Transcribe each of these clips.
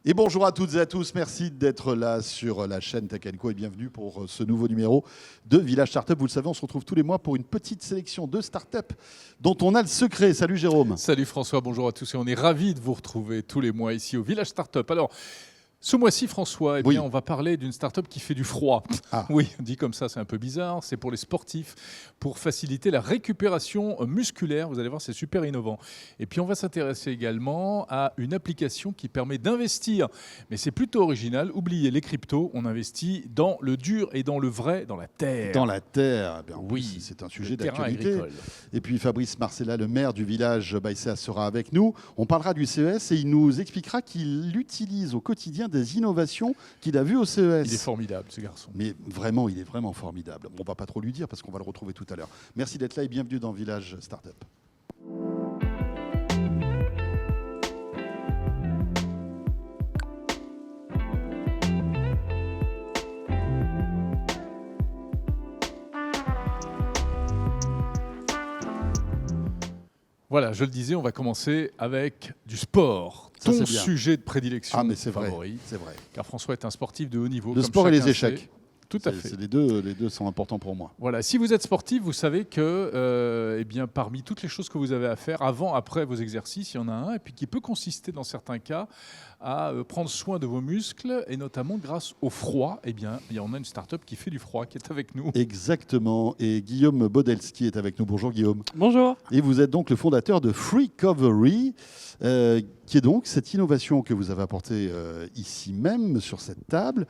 Et bonjour à toutes et à tous, merci d'être là sur la chaîne Tech & Co et bienvenue pour ce nouveau numéro de Village Startup. Vous le savez, on se retrouve tous les mois pour une petite sélection de startups dont on a le secret. Salut Jérôme. Salut François, bonjour à tous et on est ravis de vous retrouver tous les mois ici au Village Startup. Alors, ce mois-ci, François, Oui. on va parler d'une start-up qui fait du froid. Ah. Oui, dit comme ça, c'est un peu bizarre. C'est pour les sportifs, pour faciliter la récupération musculaire. Vous allez voir, c'est super innovant. Et puis, on va s'intéresser également à une application qui permet d'investir. Mais c'est plutôt original. Oubliez les cryptos, on investit dans le dur et dans le vrai, dans la terre. Dans la terre, eh bien, en Oui, plus, c'est un sujet le terrain d'actualité. agricole. Et puis Fabrice Marcella, le maire du village Baïssa, sera avec nous. On parlera du CES et il nous expliquera qu'il utilise au quotidien des innovations qu'il a vues au CES. Il est formidable, ce garçon. Mais vraiment, il est vraiment formidable. On ne va pas trop lui dire parce qu'on va le retrouver tout à l'heure. Merci d'être là et bienvenue dans Village Startup. Voilà, je le disais, on va commencer avec du sport. Ça, Ton c'est bien. sujet de prédilection Ah, mais c'est vrai. favori. C'est vrai. Car François est un sportif de haut niveau. Le comme sport et chacun les sait. échecs. Tout à fait. Les deux sont importants pour moi. Voilà, si vous êtes sportif, vous savez que parmi toutes les choses que vous avez à faire, avant, après vos exercices, il y en a un, et puis qui peut consister dans certains cas à prendre soin de vos muscles, et notamment grâce au froid. Il y en a une start-up qui fait du froid, qui est avec nous. Exactement. Et Guillaume Bodelski est avec nous. Bonjour Guillaume. Bonjour. Et vous êtes donc le fondateur de Freecovery, qui est donc cette innovation que vous avez apportée ici même sur cette table,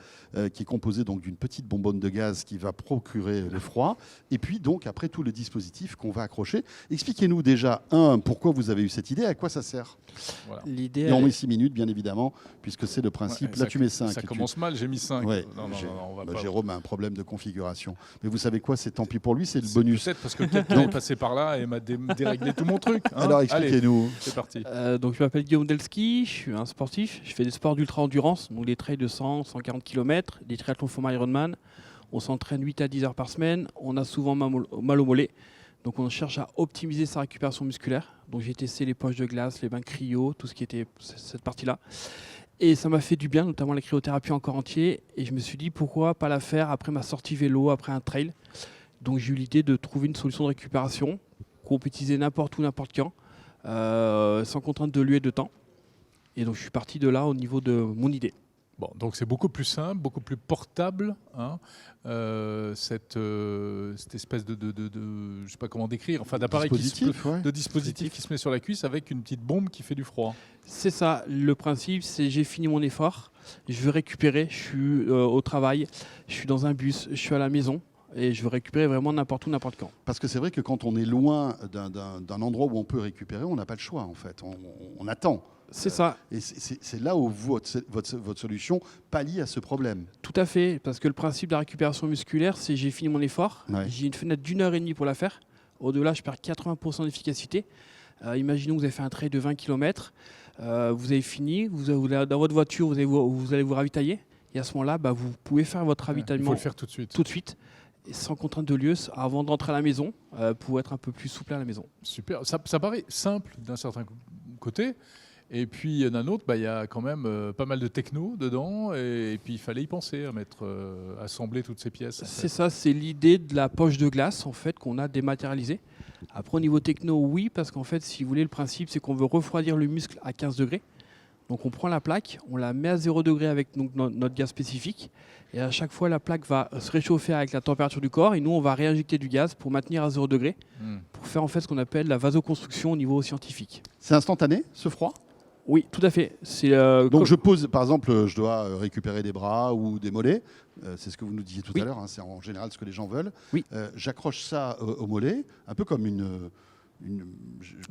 qui est composée donc d'une petite bonbonne de gaz qui va procurer le froid, et puis donc après tout le dispositif qu'on va accrocher. Expliquez-nous déjà, pourquoi vous avez eu cette idée, à quoi ça sert. Voilà. L'idée, Et on met 6 minutes, bien évidemment, puisque c'est le principe. Ouais, Là, tu mets 5. Ça commence mal, j'ai mis 5. Ouais, Non, on va pas. Jérôme a un problème de configuration. Mais vous savez quoi, c'est tant pis pour lui, c'est le bonus. Peut-être parce que quelqu'un est passé par là et m'a déréglé tout mon truc. hein. Alors Allez, expliquez-nous. c'est parti. donc je m'appelle Guillaume Delski, je suis un sportif, je fais des sports d'ultra-endurance, donc des trails de 100, 140 km, des triathlons format Ironman. On s'entraîne 8 à 10 heures par semaine, on a souvent mal au mollet, donc on cherche à optimiser sa récupération musculaire. Donc j'ai testé les poches de glace, les bains cryo, tout ce qui était cette partie-là. Et ça m'a fait du bien, notamment la cryothérapie en corps entier. Et je me suis dit pourquoi pas la faire après ma sortie vélo, après un trail. Donc j'ai eu l'idée de trouver une solution de récupération qu'on peut utiliser n'importe où, n'importe quand, sans contrainte de lieu et de temps. Et donc je suis parti de là au niveau de mon idée. Bon, donc c'est beaucoup plus simple, beaucoup plus portable, hein, cette espèce je sais pas comment décrire, enfin d'appareil Dispositif, qui se met sur la cuisse avec une petite bombe qui fait du froid. C'est ça, le principe, c'est j'ai fini mon effort, je veux récupérer, je suis au travail, je suis dans un bus, je suis à la maison. Et je veux récupérer vraiment n'importe où, n'importe quand. Parce que c'est vrai que quand on est loin d'un endroit où on peut récupérer, on n'a pas le choix en fait. On attend. C'est ça. Et c'est là où votre solution pallie à ce problème. Tout à fait, parce que le principe de la récupération musculaire, c'est j'ai fini mon effort, Ouais. j'ai une fenêtre d'1 heure et demie pour la faire. Au-delà, je perds 80% d'efficacité. Imaginons que vous avez fait un trail de 20 km, vous avez fini, dans votre voiture, vous allez vous ravitailler. Et à ce moment-là, vous pouvez faire votre Il ravitaillement faut le faire tout de suite. tout de suite, et sans contrainte de lieu, avant d'entrer à la maison, pour être un peu plus souple à la maison. Super. Ça paraît simple d'un certain côté. Et puis d'un autre, il y a quand même pas mal de techno dedans. Et puis il fallait y penser à assembler toutes ces pièces. en fait. C'est ça, c'est l'idée de la poche de glace en fait qu'on a dématérialisée. Après au niveau techno, oui, parce qu'en fait, si vous voulez, le principe c'est qu'on veut refroidir le muscle à 15 degrés. Donc on prend la plaque, on la met à 0 degré avec donc, notre gaz spécifique. Et à chaque fois, la plaque va se réchauffer avec la température du corps. Et nous, on va réinjecter du gaz pour maintenir à 0 degré, pour faire en fait ce qu'on appelle la vasoconstruction au niveau scientifique. C'est instantané, ce froid. Oui, tout à fait. C'est, Donc je pose, par exemple, je dois récupérer des bras ou des mollets. C'est ce que vous nous disiez tout Oui. à l'heure. C'est en général ce que les gens veulent. Oui. J'accroche ça au mollet, un peu comme une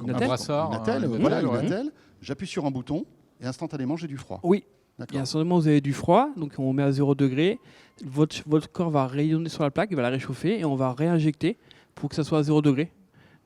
attelle. brassard, Une attelle, une voilà, attelle, une ouais. attelle. J'appuie sur un bouton et instantanément j'ai du froid. Oui. Et D'accord. instantanément, vous avez du froid, donc on met à 0 degré. Votre corps va rayonner sur la plaque, il va la réchauffer et on va réinjecter pour que ça soit à 0 degré.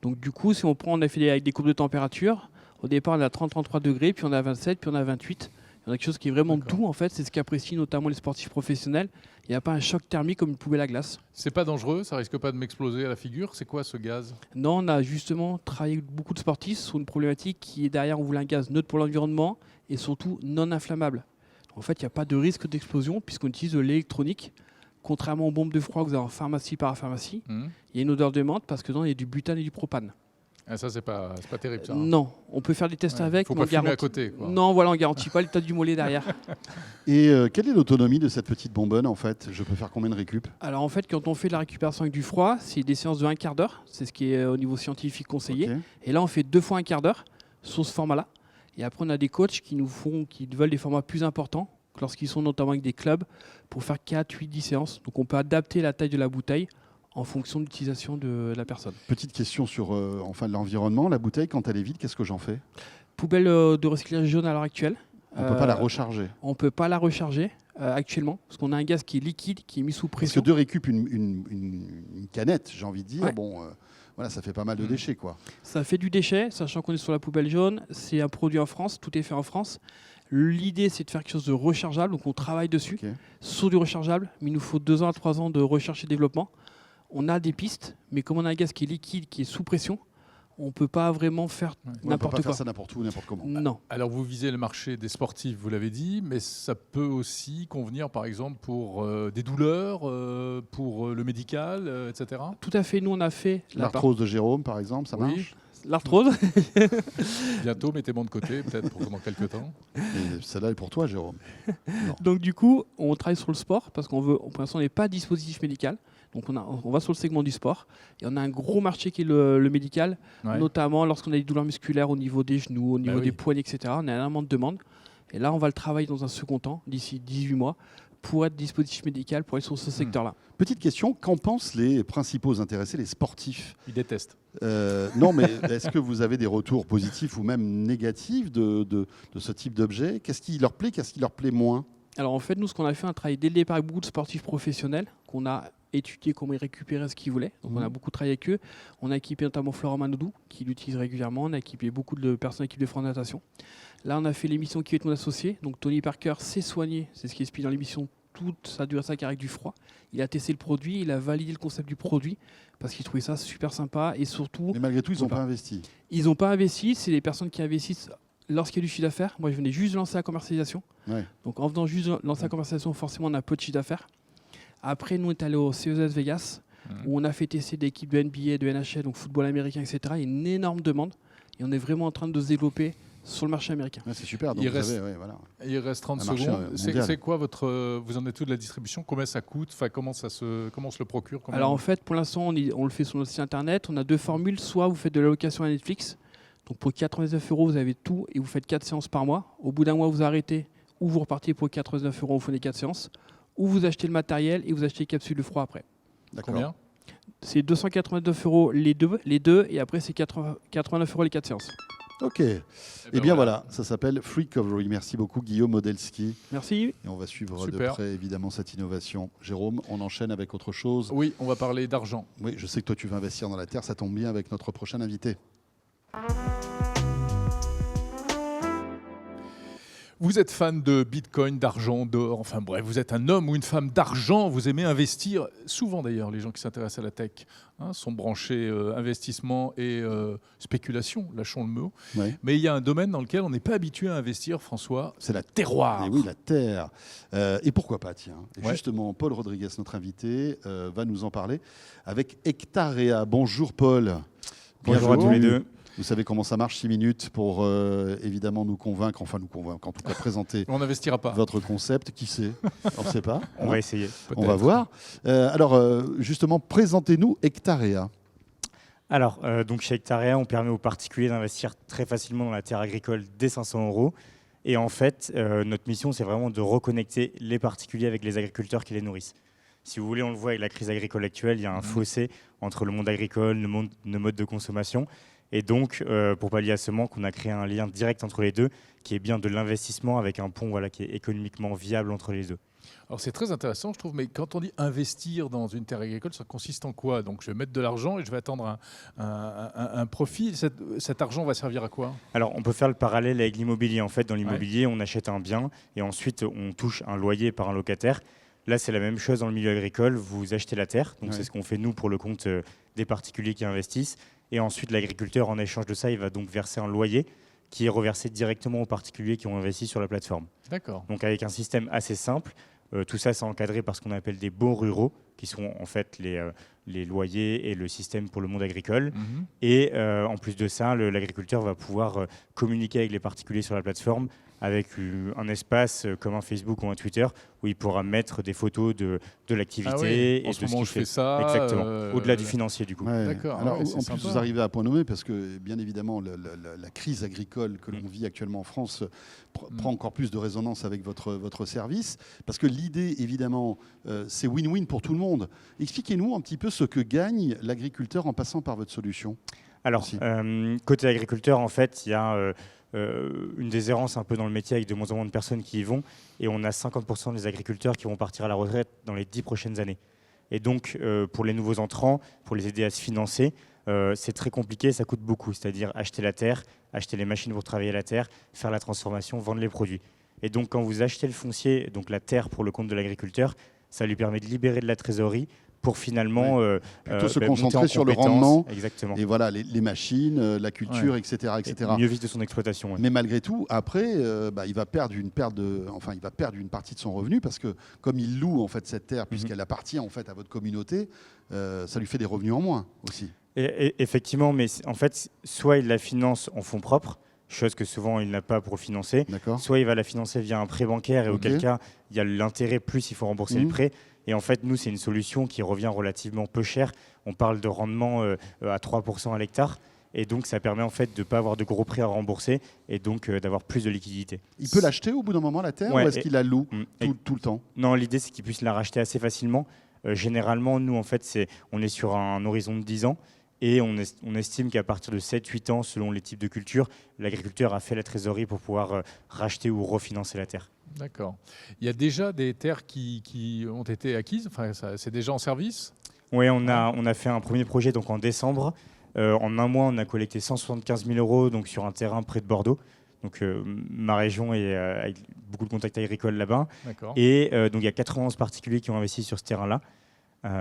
Donc du coup, si on prend, on a fait avec des courbes de température. Au départ, on est à 30-33 degrés, puis on est à 27, puis on est à 28. Il y a quelque chose qui est vraiment D'accord. doux, en fait. C'est ce qu'apprécient notamment les sportifs professionnels. Il n'y a pas un choc thermique comme une poubelle à glace. C'est pas dangereux, ça risque pas de m'exploser à la figure. C'est quoi ce gaz? Non, on a justement travaillé avec beaucoup de sportifs sur une problématique qui est derrière, on voulait un gaz neutre pour l'environnement et surtout non inflammable. En fait, il n'y a pas de risque d'explosion puisqu'on utilise de l'électronique. Contrairement aux bombes de froid que vous avez en pharmacie, parapharmacie, il y a une odeur de menthe parce que dedans, il y a du butane et du propane. Ah, ça, c'est pas terrible, ça. Non, on peut faire des tests avec. Faut mais pas fumer à garantit... côté, quoi. Non, voilà, on ne garantit pas l'état du mollet derrière. Et quelle est l'autonomie de cette petite bonbonne en fait? Je peux faire combien de récup? Alors en fait, quand on fait de la récupération avec du froid, c'est des séances de 1/4 d'heure. C'est ce qui est au niveau scientifique conseillé. Ok. Et là, on fait 2 fois 1/4 d'heure sur ce format-là. Et après, on a des coachs qui veulent des formats plus importants, lorsqu'ils sont notamment avec des clubs, pour faire 4, 8, 10 séances. Donc on peut adapter la taille de la bouteille en fonction de l'utilisation de la personne. Petite question sur enfin, l'environnement. La bouteille, quand elle est vide, qu'est-ce que j'en fais? Poubelle de recyclage jaune à l'heure actuelle. On ne peut pas la recharger. On ne peut pas la recharger actuellement, parce qu'on a un gaz qui est liquide, qui est mis sous Parce pression. que de récup une canette, j'ai envie de dire, Ouais. bon, voilà, ça fait pas mal de déchets, quoi. Ça fait du déchet, sachant qu'on est sur la poubelle jaune. C'est un produit en France, tout est fait en France. L'idée, c'est de faire quelque chose de rechargeable, donc on travaille dessus, Ok. sur du rechargeable, mais il nous faut 2 ans à 3 ans de recherche et développement. On a des pistes, mais comme on a un gaz qui est liquide, qui est sous pression, on ne peut pas vraiment faire On peut n'importe pas quoi. faire ça n'importe où, n'importe comment. Non. Alors, vous visez le marché des sportifs, vous l'avez dit, mais ça peut aussi convenir, par exemple, pour des douleurs, pour le médical, etc. Tout à fait, nous on a fait L'arthrose de Jérôme, par exemple, ça Oui. marche? l'arthrose. Bientôt, mettez-moi de côté, peut-être pour dans quelques temps. Et celle-là est pour toi, Jérôme. Donc du coup, on travaille sur le sport parce qu'on veut, pour l'instant, on n'est pas dispositif médical. Donc on va sur le segment du sport. Et on a un gros marché qui est le médical, Ouais. notamment lorsqu'on a des douleurs musculaires au niveau des genoux, au niveau oui. des poignets, etc. On a énormément de demandes. Et là, on va le travailler dans un second temps, d'ici 18 mois, pour être dispositif médical, pour aller sur ce secteur-là. Petite question, qu'en pensent les principaux intéressés, les sportifs? Ils détestent. Non, mais est-ce que vous avez des retours positifs ou même négatifs de ce type d'objet? Qu'est-ce qui leur plaît, qu'est-ce qui leur plaît moins? Alors en fait, nous, ce qu'on a fait, on a travaillé dès le départ avec beaucoup de sportifs professionnels, qu'on a étudié comment ils récupéraient ce qu'ils voulaient. Donc on a beaucoup travaillé avec eux. On a équipé notamment Florent Manodou, qui l'utilise régulièrement. On a équipé beaucoup de personnes équipées de France Natation. Là, on a fait l'émission Qui est mon associé. Donc Tony Parker s'est soigné, c'est ce qui explique dans l'émission, toute sa durée de sa carrière avec du froid. Il a testé le produit, il a validé le concept du produit, parce qu'il trouvait ça super sympa. Et surtout, Mais malgré tout, ils n'ont Voilà. pas investi. ils n'ont pas investi. C'est les personnes qui investissent lorsqu'il y a du chiffre d'affaires. Moi, je venais juste de lancer la commercialisation. Ouais. Donc en venant juste lancer la commercialisation, forcément, on a peu de chiffre d'affaires. Après, nous, on est allé au CES Vegas, où on a fait tester des équipes de NBA, de NHL, donc football américain, etc. Il y a une énorme demande. Et on est vraiment en train de se développer sur le marché américain. Ouais, c'est super. Donc Il vous reste- avez, ouais, voilà. Il reste 30 Un marché, secondes. mondial. C'est quoi votre... vous en êtes tout de la distribution? Combien ça coûte? Enfin, comment on se le procure? Comment Alors en fait, pour l'instant, on le fait sur notre site internet. On a 2 formules. Soit vous faites de l'allocation à Netflix. Donc pour 99 €, vous avez tout et vous faites 4 séances par mois. Au bout d'un mois, vous arrêtez ou vous repartez pour 89 €, vous faites les 4 séances. Ou vous achetez le matériel et vous achetez les capsules de froid après. D'accord. Combien? C'est 289 € les deux et après c'est 89 € les 4 séances. Ok. Eh bien voilà, ça s'appelle Freecovery. Merci beaucoup Guillaume Modelski. Merci. Et on va suivre de Super. près évidemment cette innovation. Jérôme, on enchaîne avec autre chose. Oui, on va parler d'argent. Oui, je sais que toi tu vas investir dans la terre, ça tombe bien avec notre prochain invité. Vous êtes fan de Bitcoin, d'argent, d'or, enfin bref, vous êtes un homme ou une femme d'argent, vous aimez investir. Souvent d'ailleurs, les gens qui s'intéressent à la tech sont branchés investissement et spéculation, lâchons le mot. Ouais. Mais il y a un domaine dans lequel on n'est pas habitué à investir, François, C'est la terroir. Et oui, la terre. Et pourquoi pas, tiens. Et Ouais. justement, Paul Rodriguez, notre invité, va nous en parler avec Hectarea. Bonjour Paul. Bonjour à tous les deux. Vous savez comment ça marche, 6 minutes pour évidemment nous convaincre, en tout cas présenter On n'investira pas. votre concept. Qui sait? On ne sait pas. On va essayer. On va voir. Alors, justement, présentez-nous Hectarea. Alors, donc chez Hectarea, on permet aux particuliers d'investir très facilement dans la terre agricole dès 500 €. Et en fait, notre mission, c'est vraiment de reconnecter les particuliers avec les agriculteurs qui les nourrissent. Si vous voulez, on le voit avec la crise agricole actuelle, il y a un fossé entre le monde agricole, nos modes de consommation. Et donc, pour pallier à ce manque, on a créé un lien direct entre les deux, qui est bien de l'investissement avec un pont qui est économiquement viable entre les deux. Alors c'est très intéressant, je trouve, mais quand on dit investir dans une terre agricole, ça consiste en quoi? Donc je vais mettre de l'argent et je vais attendre un profit. Cet argent va servir à quoi? Alors, on peut faire le parallèle avec l'immobilier. En fait, dans l'immobilier, on achète un bien et ensuite, on touche un loyer par un locataire. Là, c'est la même chose dans le milieu agricole. Vous achetez la terre. Donc, Ouais. c'est ce qu'on fait, nous, pour le compte des particuliers qui investissent. Et ensuite, l'agriculteur, en échange de ça, il va donc verser un loyer qui est reversé directement aux particuliers qui ont investi sur la plateforme. D'accord. Donc avec un système assez simple, tout ça c'est encadré par ce qu'on appelle des bons ruraux, qui sont en fait les loyers et le système pour le monde agricole. Mhm. Et en plus de ça, l'agriculteur va pouvoir communiquer avec les particuliers sur la plateforme avec un espace comme un Facebook ou un Twitter où il pourra mettre des photos de l'activité Ah oui, et en de ce ce moment qu'il je fais fait. ça. Exactement, au-delà du financier du coup. Ouais. D'accord, Alors, ouais, c'est en plus, sympa. vous arrivez à point nommé parce que, bien évidemment, la crise agricole que l'on vit actuellement en France prend encore plus de résonance avec votre service. Parce que l'idée, évidemment, c'est win-win pour tout le monde. Expliquez-nous un petit peu ce que gagne l'agriculteur en passant par votre solution. Alors, côté agriculteur, en fait, il y a une déshérence un peu dans le métier avec de moins en moins de personnes qui y vont. Et on a 50% des agriculteurs qui vont partir à la retraite dans les 10 prochaines années. Et donc, pour les nouveaux entrants, pour les aider à se financer, c'est très compliqué, ça coûte beaucoup. C'est-à-dire acheter la terre, acheter les machines pour travailler la terre, faire la transformation, vendre les produits. Et donc, quand vous achetez le foncier, donc la terre pour le compte de l'agriculteur, ça lui permet de libérer de la trésorerie pour finalement Plutôt se monter concentrer en sur le compétences. rendement. Exactement. Et voilà, les machines, la culture, etc. etc. Mieux vivre de son exploitation. Ouais. Mais malgré tout, après, il va perdre une partie de son revenu parce que comme il loue en fait cette terre, puisqu'elle appartient en fait à votre communauté, ça lui fait des revenus en moins aussi. Et effectivement, mais en fait, soit il la finance en fonds propres, chose que souvent il n'a pas pour le financer, soit il va la financer via un prêt bancaire et auquel cas il y a l'intérêt plus il faut rembourser le prêt. Et en fait, nous, c'est une solution qui revient relativement peu cher. On parle de rendement à 3% à l'hectare. Et donc, ça permet en fait de ne pas avoir de gros prêts à rembourser et donc d'avoir plus de liquidité. Il peut l'acheter au bout d'un moment, la terre, ou est-ce qu'il la loue tout le temps? Non, l'idée, c'est qu'il puisse la racheter assez facilement. Généralement, nous, en fait, on est sur un horizon de 10 ans. Et on estime qu'à partir de 7-8 ans, selon les types de cultures, l'agriculteur a fait la trésorerie pour pouvoir racheter ou refinancer la terre. D'accord. Il y a déjà des terres qui ont été acquises, enfin, c'est déjà en service? Oui, on a fait un premier projet donc, en décembre. En un mois, on a collecté 175 000 euros donc, sur un terrain près de Bordeaux. Donc, ma région est avec beaucoup de contacts agricoles là-bas. Et donc, il y a 91 particuliers qui ont investi sur ce terrain-là.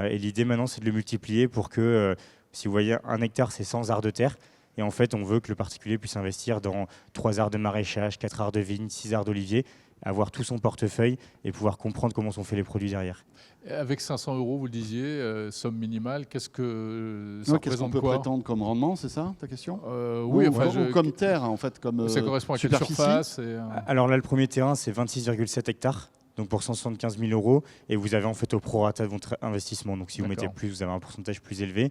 Et l'idée maintenant, c'est de le multiplier pour que, si vous voyez, 1 hectare, c'est 100 arts de terre. Et en fait, on veut que le particulier puisse investir dans 3 arts de maraîchage, 4 arts de vigne, 6 arts d'olivier, avoir tout son portefeuille et pouvoir comprendre comment sont faits les produits derrière. Avec 500 euros, vous le disiez, somme minimale, qu'est-ce que ça Qu'est-ce qu'on représente peut quoi prétendre comme rendement, c'est ça ta question? Oui, ou comme terre, en fait, comme ça correspond à quelle superficie surface Alors là, le premier terrain, c'est 26,7 hectares. Donc pour 175 000 euros. Et vous avez en fait au prorata de votre investissement. Donc si vous mettez plus, vous avez un pourcentage plus élevé.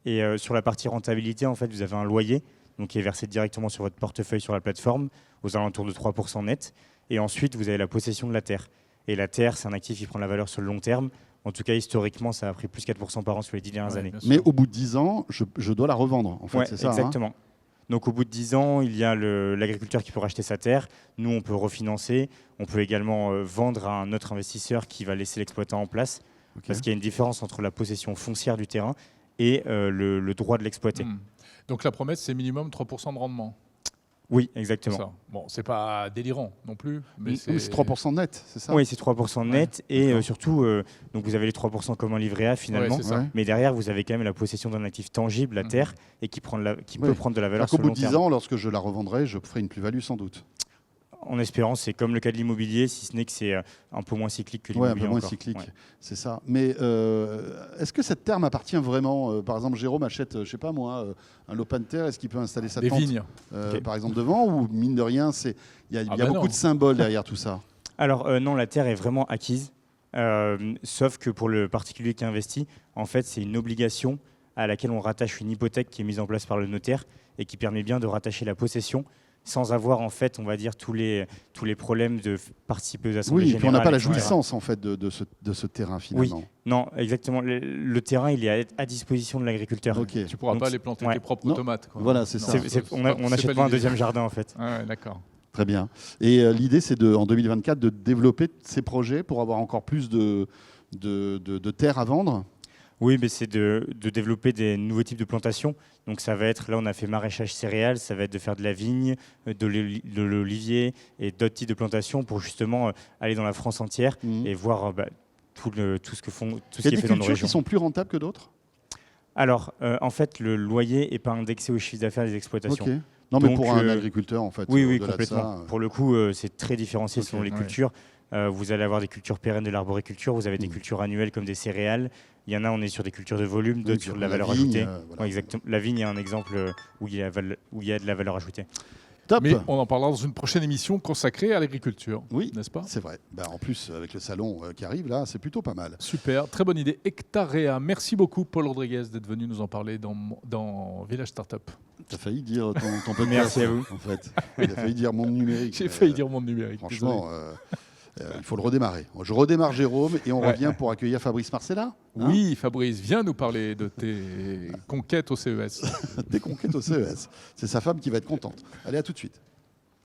Et sur la partie rentabilité, en fait, vous avez un loyer donc, qui est versé directement sur votre portefeuille sur la plateforme, aux alentours de 3% net. Et ensuite, vous avez la possession de la terre. Et la terre, c'est un actif qui prend la valeur sur le long terme. En tout cas, historiquement, ça a pris plus 4% par an sur les 10 dernières années. Mais au bout de 10 ans, je dois la revendre, en fait, c'est ça? Exactement. Donc au bout de 10 ans, il y a l'agriculteur qui peut racheter sa terre. Nous, on peut refinancer. On peut également vendre à un autre investisseur qui va laisser l'exploitant en place. Parce qu'il y a une différence entre la possession foncière du terrain et le droit de l'exploiter. Donc la promesse, c'est minimum 3% de rendement? Oui, exactement. Ça. Bon, c'est pas délirant non plus. Mais c'est 3% net, c'est ça? Oui, c'est 3% net. Et surtout, donc vous avez les 3% comme un livret A finalement. Mais derrière, vous avez quand même la possession d'un actif tangible, la terre, et qui peut prendre de la valeur sur le long terme. Au bout de 10 ans, lorsque je la revendrai, je ferai une plus-value sans doute. En espérant, c'est comme le cas de l'immobilier, si ce n'est que c'est un peu moins cyclique que l'immobilier. Oui, un peu moins cyclique, c'est ça. Mais est-ce que cette terre m'appartient vraiment? Par exemple, Jérôme achète, je ne sais pas moi, un lopin de terre, est-ce qu'il peut installer sa tente vignes. Par exemple, devant? Ou mine de rien, il y a beaucoup de symboles derrière tout ça? Alors non, la terre est vraiment acquise, sauf que pour le particulier qui investit, en fait, c'est une obligation à laquelle on rattache une hypothèque qui est mise en place par le notaire et qui permet bien de rattacher la possession sans avoir en fait, on va dire, tous les problèmes de participer aux assemblées générales. Oui, puis on n'a pas la jouissance en fait de ce terrain finalement. Oui, non, exactement. Le terrain, il est à disposition de l'agriculteur. Tu ne pourras pas aller planter tes propres tomates. Quoi. Voilà, c'est ça. On n'achète pas un deuxième jardin en fait. Ah ouais, d'accord. Très bien. Et l'idée, c'est en 2024 de développer ces projets pour avoir encore plus de terres à vendre. Oui, mais c'est de développer des nouveaux types de plantations. Donc ça va être, là on a fait maraîchage céréales, ça va être de faire de la vigne, de l'olivier et d'autres types de plantations pour justement aller dans la France entière et voir tout ce que font, tout ce qui est fait dans nos régions. Il y a des cultures qui sont plus rentables que d'autres? Alors, en fait, le loyer n'est pas indexé au chiffre d'affaires des exploitations. Non, mais Donc, pour un agriculteur, en fait, Oui, au-delà de complètement. ça, Pour le coup, c'est très différencié selon les ouais. cultures. Vous allez avoir des cultures pérennes de l'arboriculture, vous avez des cultures annuelles comme des céréales. Il y en a, on est sur des cultures de volume, d'autres sur de la valeur vigne, ajoutée. voilà. Ouais, exactement. La vigne est un exemple où il y a de la valeur ajoutée. Top. Mais on en parlera dans une prochaine émission consacrée à l'agriculture, Oui, n'est-ce pas? c'est vrai. Bah, en plus, avec le salon qui arrive là, c'est plutôt pas mal. Super, très bonne idée. Hectarea, merci beaucoup Paul Rodriguez d'être venu nous en parler dans Village Startup. Tu as failli dire ton podcast. Merci à vous. En fait, il a failli dire monde numérique. J'ai mais, failli dire monde numérique. Franchement, il faut le redémarrer. Je redémarre Jérôme et on Ouais. revient pour accueillir Fabrice Marcella. désolé. Oui, Fabrice, viens nous parler de tes conquêtes au CES. Des conquêtes au CES. C'est sa femme qui va être contente. Allez, à tout de suite.